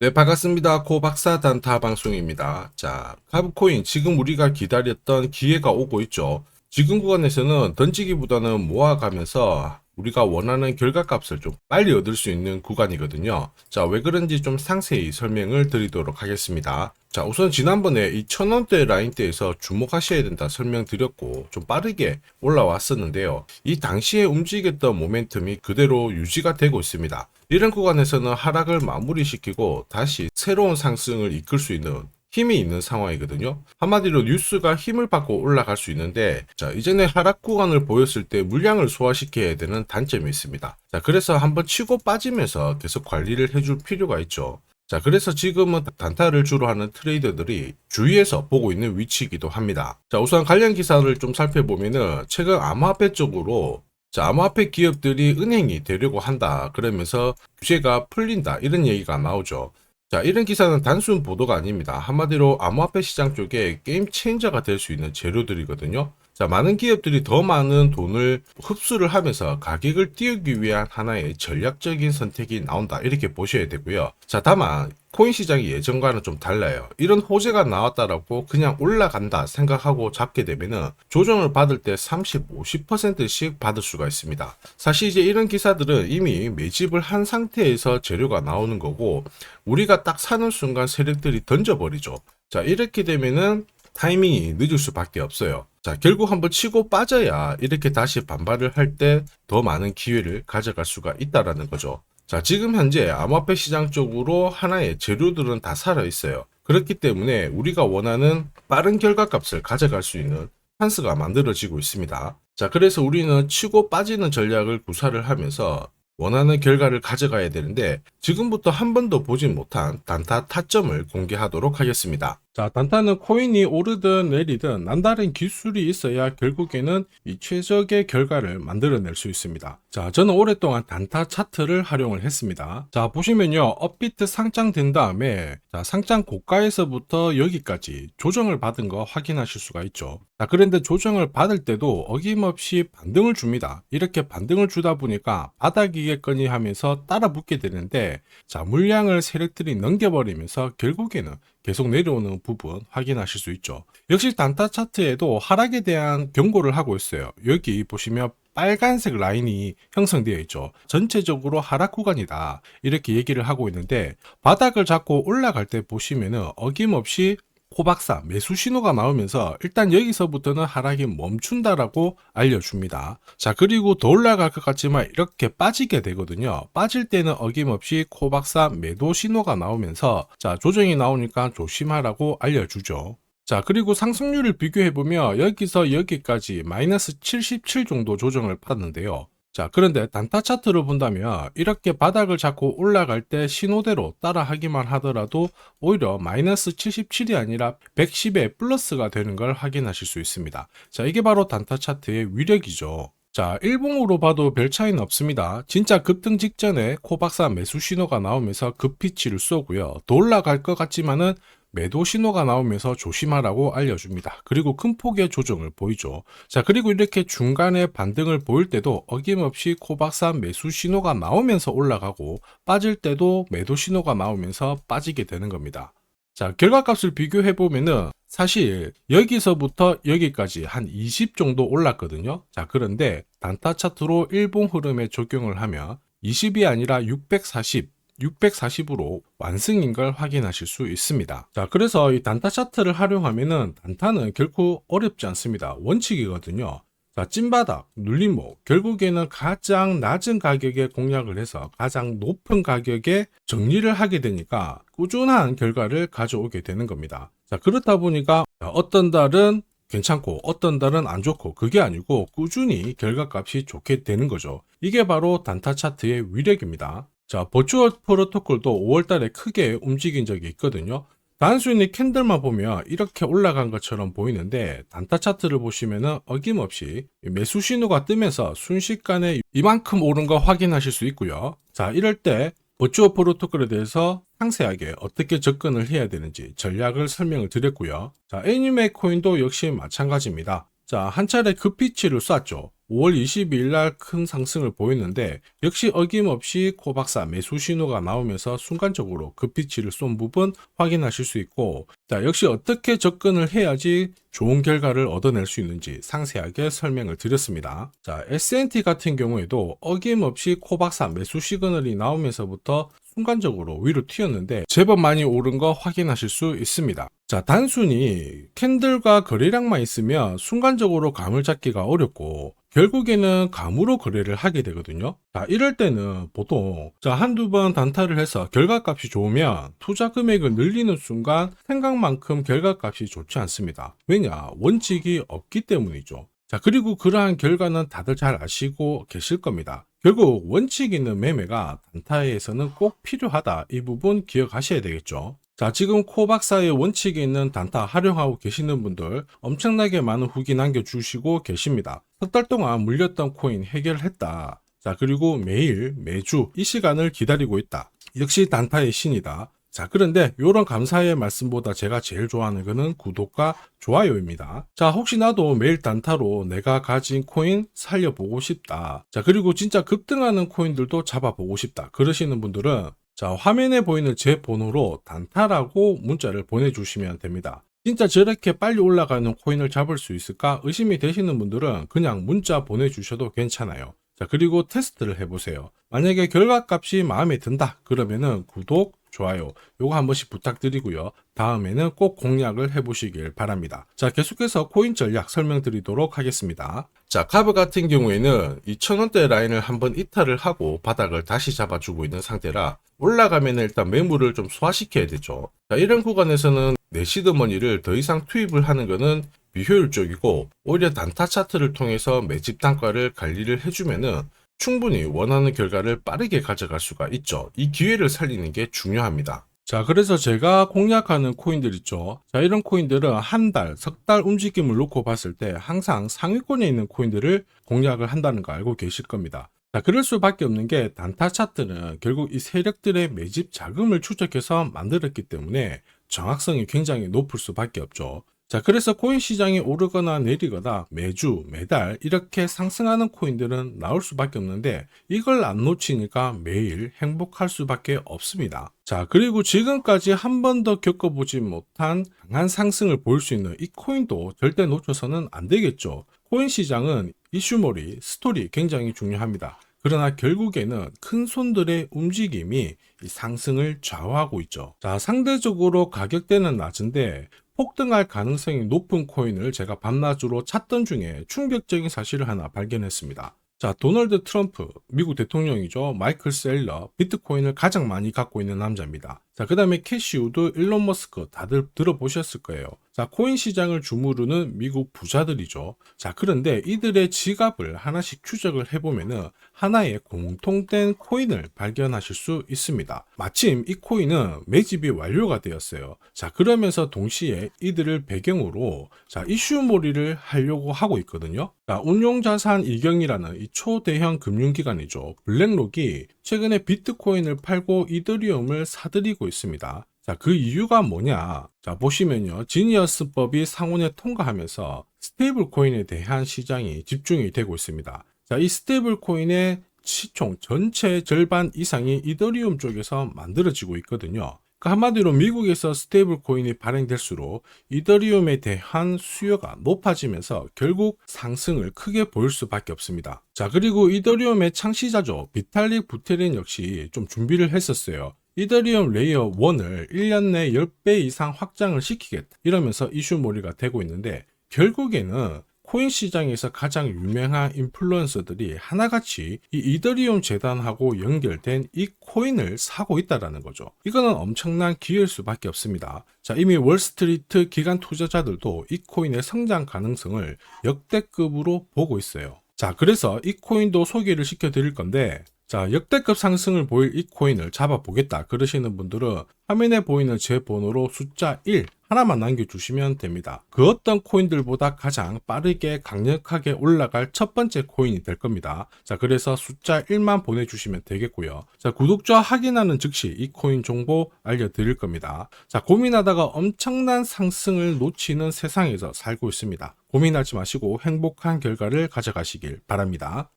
네, 반갑습니다. 코박사 단타 방송입니다. 자, 카브코인 지금 우리가 기다렸던 기회가 오고 있죠. 지금 구간에서는 던지기보다는 모아가면서 우리가 원하는 결과값을 좀 빨리 얻을 수 있는 구간이거든요. 자, 왜 그런지 좀 상세히 설명을 드리도록 하겠습니다. 자, 우선 지난번에 이 1000원대 라인대에서 주목하셔야 된다 설명드렸고 좀 빠르게 올라왔었는데요. 이 당시에 움직였던 모멘텀이 그대로 유지가 되고 있습니다. 이런 구간에서는 하락을 마무리시키고 다시 새로운 상승을 이끌 수 있는 힘이 있는 상황이거든요. 한마디로 뉴스가 힘을 받고 올라갈 수 있는데, 자, 이전에 하락 구간을 보였을 때 물량을 소화시켜야 되는 단점이 있습니다. 자, 그래서 한번 치고 빠지면서 계속 관리를 해줄 필요가 있죠. 자, 그래서 지금은 단타를 주로 하는 트레이더들이 주위에서 보고 있는 위치이기도 합니다. 자, 우선 관련 기사를 좀 살펴보면은 최근 암호화폐 쪽으로 자, 암호화폐 기업들이 은행이 되려고 한다. 그러면서 규제가 풀린다. 이런 얘기가 나오죠. 자, 이런 기사는 단순 보도가 아닙니다. 한마디로 암호화폐 시장 쪽에 게임 체인저가 될 수 있는 재료들이거든요. 자, 많은 기업들이 더 많은 돈을 흡수를 하면서 가격을 띄우기 위한 하나의 전략적인 선택이 나온다. 이렇게 보셔야 되고요. 자, 다만 코인 시장이 예전과는 좀 달라요. 이런 호재가 나왔다라고 그냥 올라간다 생각하고 잡게 되면은 조정을 받을 때 30, 50%씩 받을 수가 있습니다. 사실 이제 이런 기사들은 이미 매집을 한 상태에서 재료가 나오는 거고 우리가 딱 사는 순간 세력들이 던져버리죠. 자, 이렇게 되면은 타이밍이 늦을 수밖에 없어요. 자, 결국 한번 치고 빠져야 이렇게 다시 반발을 할 때 더 많은 기회를 가져갈 수가 있다라는 거죠. 자, 지금 현재 암호화폐 시장 쪽으로 하나의 재료들은 다 살아 있어요. 그렇기 때문에 우리가 원하는 빠른 결과값을 가져갈 수 있는 찬스가 만들어지고 있습니다. 자, 그래서 우리는 치고 빠지는 전략을 구사를 하면서 원하는 결과를 가져가야 되는데 지금부터 한 번도 보지 못한 단타 타점을 공개하도록 하겠습니다. 자, 단타는 코인이 오르든 내리든 남다른 기술이 있어야 결국에는 이 최적의 결과를 만들어낼 수 있습니다. 자, 저는 오랫동안 단타 차트를 활용을 했습니다. 자, 보시면요. 업비트 상장된 다음에 자, 상장 고가에서부터 여기까지 조정을 받은 거 확인하실 수가 있죠. 자, 그런데 조정을 받을 때도 어김없이 반등을 줍니다. 이렇게 반등을 주다 보니까 바닥이겠거니 하면서 따라 붙게 되는데 자, 물량을 세력들이 넘겨버리면서 결국에는 계속 내려오는 부분 확인하실 수 있죠. 역시 단타 차트에도 하락에 대한 경고를 하고 있어요. 여기 보시면 빨간색 라인이 형성되어 있죠. 전체적으로 하락 구간이다. 이렇게 얘기를 하고 있는데 바닥을 잡고 올라갈 때 보시면은 어김없이 코박사 매수 신호가 나오면서 일단 여기서부터는 하락이 멈춘다라고 알려줍니다. 자, 그리고 더 올라갈 것 같지만 이렇게 빠지게 되거든요. 빠질 때는 어김없이 코박사 매도 신호가 나오면서 자, 조정이 나오니까 조심하라고 알려주죠. 자, 그리고 상승률을 비교해보면 여기서 여기까지 마이너스 77 정도 조정을 받는데요. 자, 그런데 단타 차트를 본다면 이렇게 바닥을 잡고 올라갈 때 신호대로 따라 하기만 하더라도 오히려 마이너스 77이 아니라 110의 플러스가 되는 걸 확인하실 수 있습니다. 자, 이게 바로 단타 차트의 위력이죠. 자, 일봉으로 봐도 별 차이는 없습니다. 진짜 급등 직전에 코박사 매수 신호가 나오면서 급피치를 쏘고요. 더 올라갈 것 같지만은 매도 신호가 나오면서 조심하라고 알려줍니다. 그리고 큰 폭의 조정을 보이죠. 자, 그리고 이렇게 중간에 반등을 보일 때도 어김없이 코박사 매수 신호가 나오면서 올라가고 빠질 때도 매도 신호가 나오면서 빠지게 되는 겁니다. 자, 결과값을 비교해 보면은 사실 여기서부터 여기까지 한 20 정도 올랐거든요. 자, 그런데 단타 차트로 일봉 흐름에 적용을 하면 20이 아니라 640으로 완승인 걸 확인하실 수 있습니다. 자, 그래서 이 단타 차트를 활용하면은 단타는 결코 어렵지 않습니다. 원칙이거든요. 자, 찐바닥, 눌림목, 결국에는 가장 낮은 가격에 공략을 해서 가장 높은 가격에 정리를 하게 되니까 꾸준한 결과를 가져오게 되는 겁니다. 자, 그렇다 보니까 어떤 달은 괜찮고 어떤 달은 안 좋고 그게 아니고 꾸준히 결과값이 좋게 되는 거죠. 이게 바로 단타 차트의 위력입니다. 자, 버추얼 프로토콜도 5월달에 크게 움직인 적이 있거든요. 단순히 캔들만 보면 이렇게 올라간 것처럼 보이는데 단타 차트를 보시면은 어김없이 매수 신호가 뜨면서 순식간에 이만큼 오른 거 확인하실 수 있고요. 자, 이럴 때 버추얼 프로토콜에 대해서 상세하게 어떻게 접근을 해야 되는지 전략을 설명을 드렸고요. 자, 애니메 코인도 역시 마찬가지입니다. 자, 한 차례 급피치를 쐈죠. 5월 22일 날 큰 상승을 보였는데 역시 어김없이 코박사 매수 신호가 나오면서 순간적으로 급피치를 쏜 부분 확인하실 수 있고, 자, 역시 어떻게 접근을 해야지 좋은 결과를 얻어낼 수 있는지 상세하게 설명을 드렸습니다. 자, S&T 같은 경우에도 어김없이 코박사 매수 시그널이 나오면서부터 순간적으로 위로 튀었는데 제법 많이 오른 거 확인하실 수 있습니다. 자, 단순히 캔들과 거래량만 있으면 순간적으로 감을 잡기가 어렵고 결국에는 감으로 거래를 하게 되거든요. 자, 이럴 때는 보통 한두 번 단타를 해서 결과값이 좋으면 투자 금액을 늘리는 순간 생각만큼 결과값이 좋지 않습니다. 왜냐? 원칙이 없기 때문이죠. 자, 그리고 그러한 결과는 다들 잘 아시고 계실 겁니다. 결국 원칙 있는 매매가 단타에서는 꼭 필요하다. 이 부분 기억하셔야 되겠죠. 자, 지금 코박사의 원칙이 있는 단타 활용하고 계시는 분들 엄청나게 많은 후기 남겨주시고 계십니다. 석 달 동안 물렸던 코인 해결했다. 자, 그리고 매일, 매주 이 시간을 기다리고 있다. 역시 단타의 신이다. 자, 그런데 이런 감사의 말씀보다 제가 제일 좋아하는 거는 구독과 좋아요입니다. 자, 혹시 나도 매일 단타로 내가 가진 코인 살려보고 싶다. 자, 그리고 진짜 급등하는 코인들도 잡아보고 싶다. 그러시는 분들은 자, 화면에 보이는 제 번호로 단타라고 문자를 보내주시면 됩니다. 진짜 저렇게 빨리 올라가는 코인을 잡을 수 있을까 의심이 되시는 분들은 그냥 문자 보내주셔도 괜찮아요. 자, 그리고 테스트를 해보세요. 만약에 결과값이 마음에 든다 그러면은 구독, 좋아요 요거 한 번씩 부탁드리고요. 다음에는 꼭 공략을 해보시길 바랍니다. 자, 계속해서 코인 전략 설명드리도록 하겠습니다. 자, 카브 같은 경우에는 2,000원대 라인을 한번 이탈을 하고 바닥을 다시 잡아주고 있는 상태라 올라가면 일단 매물을 좀 소화시켜야 되죠. 자, 이런 구간에서는 내 시드머니를 더 이상 투입을 하는 것은 비효율적이고 오히려 단타 차트를 통해서 매집 단가를 관리를 해주면은 충분히 원하는 결과를 빠르게 가져갈 수가 있죠. 이 기회를 살리는 게 중요합니다. 자, 그래서 제가 공략하는 코인들 있죠. 자, 이런 코인들은 한 달, 석 달 움직임을 놓고 봤을 때 항상 상위권에 있는 코인들을 공략을 한다는 거 알고 계실 겁니다. 자, 그럴 수밖에 없는 게 단타 차트는 결국 이 세력들의 매집 자금을 추적해서 만들었기 때문에 정확성이 굉장히 높을 수밖에 없죠. 자, 그래서 코인 시장이 오르거나 내리거나 매주, 매달 이렇게 상승하는 코인들은 나올 수밖에 없는데 이걸 안 놓치니까 매일 행복할 수밖에 없습니다. 자, 그리고 지금까지 한 번도 겪어보지 못한 강한 상승을 보일 수 있는 이 코인도 절대 놓쳐서는 안 되겠죠. 코인 시장은 이슈몰이, 스토리 굉장히 중요합니다. 그러나 결국에는 큰 손들의 움직임이 이 상승을 좌우하고 있죠. 자, 상대적으로 가격대는 낮은데 폭등할 가능성이 높은 코인을 제가 밤낮으로 찾던 중에 충격적인 사실을 하나 발견했습니다. 자, 도널드 트럼프, 미국 대통령이죠. 마이클 셀러, 비트코인을 가장 많이 갖고 있는 남자입니다. 자, 그 다음에 캐시우드, 일론 머스크 다들 들어보셨을 거예요. 자, 코인 시장을 주무르는 미국 부자들이죠. 자, 그런데 이들의 지갑을 하나씩 추적을 해보면은 하나의 공통된 코인을 발견하실 수 있습니다. 마침 이 코인은 매집이 완료가 되었어요. 자, 그러면서 동시에 이들을 배경으로 자, 이슈몰이를 하려고 하고 있거든요. 자, 운용자산 이경이라는 이 초대형 금융기관이죠. 블랙록이 최근에 비트코인을 팔고 이더리움을 사들이고 있습니다. 자, 그 이유가 뭐냐? 자, 보시면요. 지니어스법이 상원에 통과하면서 스테이블 코인에 대한 시장이 집중이 되고 있습니다. 자, 이 스테이블 코인의 시총 전체 절반 이상이 이더리움 쪽에서 만들어지고 있거든요. 그러니까 한마디로 미국에서 스테이블 코인이 발행될수록 이더리움에 대한 수요가 높아지면서 결국 상승을 크게 보일 수밖에 없습니다. 자, 그리고 이더리움의 창시자죠. 비탈릭 부테린 역시 좀 준비를 했었어요. 이더리움 레이어 1을 1년 내 10배 이상 확장을 시키겠다. 이러면서 이슈몰이가 되고 있는데 결국에는 코인 시장에서 가장 유명한 인플루언서들이 하나같이 이 이더리움 재단하고 연결된 이 코인을 사고 있다는 거죠. 이거는 엄청난 기회일 수밖에 없습니다. 자, 이미 월스트리트 기관 투자자들도 이 코인의 성장 가능성을 역대급으로 보고 있어요. 자, 그래서 이 코인도 소개를 시켜 드릴 건데 자, 역대급 상승을 보일 이 코인을 잡아보겠다 그러시는 분들은 화면에 보이는 제 번호로 숫자 1 하나만 남겨주시면 됩니다. 그 어떤 코인들보다 가장 빠르게 강력하게 올라갈 첫 번째 코인이 될 겁니다. 자, 그래서 숫자 1만 보내주시면 되겠고요. 자, 구독자 확인하는 즉시 이 코인 정보 알려드릴 겁니다. 자, 고민하다가 엄청난 상승을 놓치는 세상에서 살고 있습니다. 고민하지 마시고 행복한 결과를 가져가시길 바랍니다.